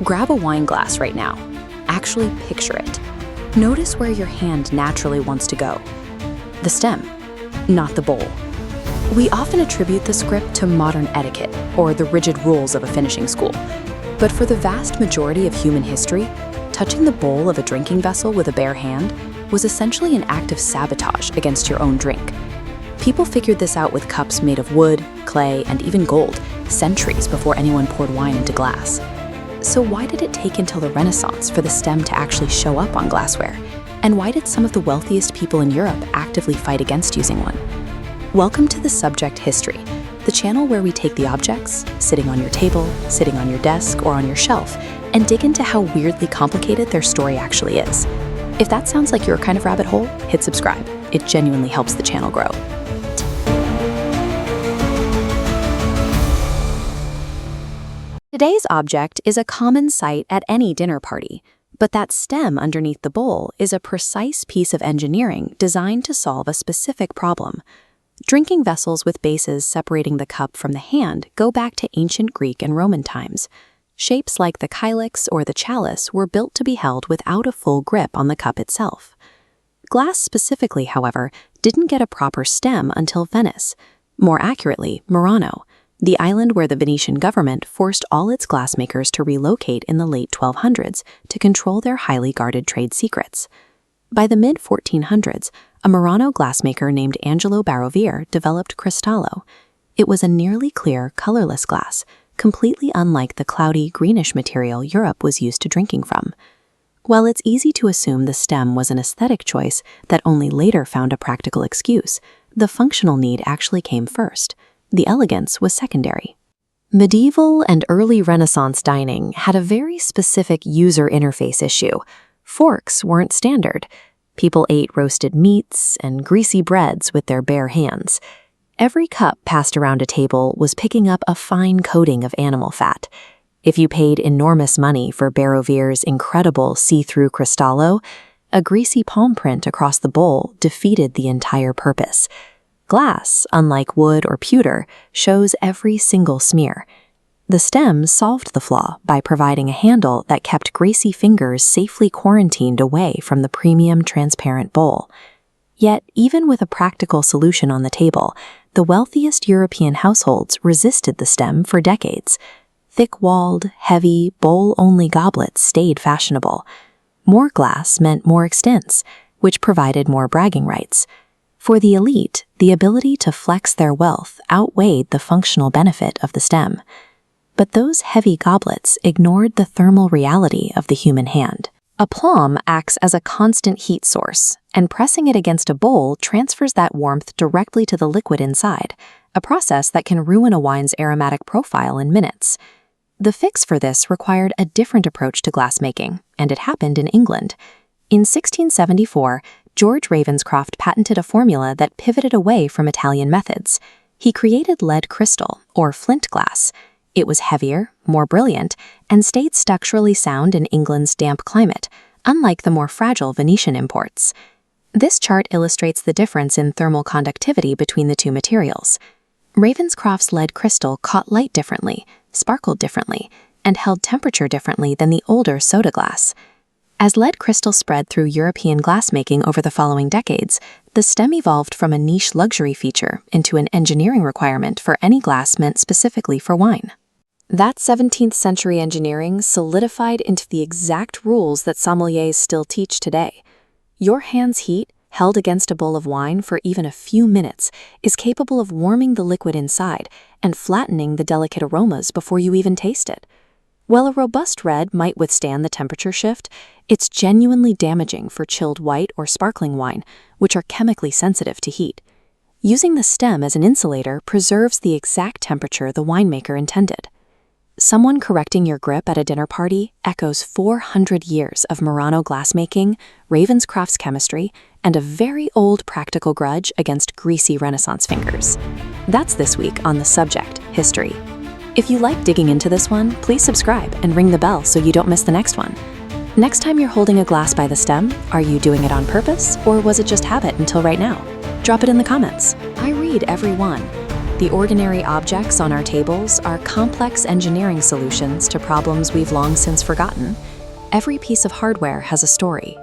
Grab a wine glass right now. Actually picture it. Notice where your hand naturally wants to go. The stem, not the bowl. We often attribute this grip to modern etiquette or the rigid rules of a finishing school. But for the vast majority of human history, touching the bowl of a drinking vessel with a bare hand was essentially an act of sabotage against your own drink. People figured this out with cups made of wood, clay, and even gold centuries before anyone poured wine into glass. So why did it take until the Renaissance for the stem to actually show up on glassware? And why did some of the wealthiest people in Europe actively fight against using one? Welcome to The Subject History, the channel where we take the objects, sitting on your table, sitting on your desk, or on your shelf, and dig into how weirdly complicated their story actually is. If that sounds like your kind of rabbit hole, hit subscribe. It genuinely helps the channel grow. Today's object is a common sight at any dinner party, but that stem underneath the bowl is a precise piece of engineering designed to solve a specific problem. Drinking vessels with bases separating the cup from the hand go back to ancient Greek and Roman times. Shapes like the kylix or the chalice were built to be held without a full grip on the cup itself. Glass specifically, however, didn't get a proper stem until Venice, more accurately, Murano, the island where the Venetian government forced all its glassmakers to relocate in the late 1200s to control their highly guarded trade secrets. By the mid-1400s, a Murano glassmaker named Angelo Barovier developed Cristallo. It was a nearly clear, colorless glass, completely unlike the cloudy, greenish material Europe was used to drinking from. While it's easy to assume the stem was an aesthetic choice that only later found a practical excuse, the functional need actually came first. The elegance was secondary. Medieval and early Renaissance dining had a very specific user interface issue. Forks weren't standard. People ate roasted meats and greasy breads with their bare hands. Every cup passed around a table was picking up a fine coating of animal fat. If you paid enormous money for Barovier's incredible see-through Cristallo, a greasy palm print across the bowl defeated the entire purpose. Glass, unlike wood or pewter, shows every single smear. The stem solved the flaw by providing a handle that kept greasy fingers safely quarantined away from the premium transparent bowl. Yet, even with a practical solution on the table, the wealthiest European households resisted the stem for decades. Thick-walled, heavy, bowl-only goblets stayed fashionable. More glass meant more extents, which provided more bragging rights. For the elite, the ability to flex their wealth outweighed the functional benefit of the stem. But those heavy goblets ignored the thermal reality of the human hand. A plum acts as a constant heat source, and pressing it against a bowl transfers that warmth directly to the liquid inside, a process that can ruin a wine's aromatic profile in minutes. The fix for this required a different approach to glassmaking, and it happened in England. In 1674, George Ravenscroft patented a formula that pivoted away from Italian methods. He created lead crystal, or flint glass. It was heavier, more brilliant, and stayed structurally sound in England's damp climate, unlike the more fragile Venetian imports. This chart illustrates the difference in thermal conductivity between the two materials. Ravenscroft's lead crystal caught light differently, sparkled differently, and held temperature differently than the older soda glass. As lead crystal spread through European glassmaking over the following decades, the stem evolved from a niche luxury feature into an engineering requirement for any glass meant specifically for wine. That 17th century engineering solidified into the exact rules that sommeliers still teach today. Your hand's heat, held against a bowl of wine for even a few minutes, is capable of warming the liquid inside and flattening the delicate aromas before you even taste it. While a robust red might withstand the temperature shift, it's genuinely damaging for chilled white or sparkling wine, which are chemically sensitive to heat. Using the stem as an insulator preserves the exact temperature the winemaker intended. Someone correcting your grip at a dinner party echoes 400 years of Murano glassmaking, Ravenscroft's chemistry, and a very old practical grudge against greasy Renaissance fingers. That's this week on The Subject History. If you like digging into this one, please subscribe and ring the bell so you don't miss the next one. Next time you're holding a glass by the stem, are you doing it on purpose, or was it just habit until right now? Drop it in the comments. I read every one. The ordinary objects on our tables are complex engineering solutions to problems we've long since forgotten. Every piece of hardware has a story,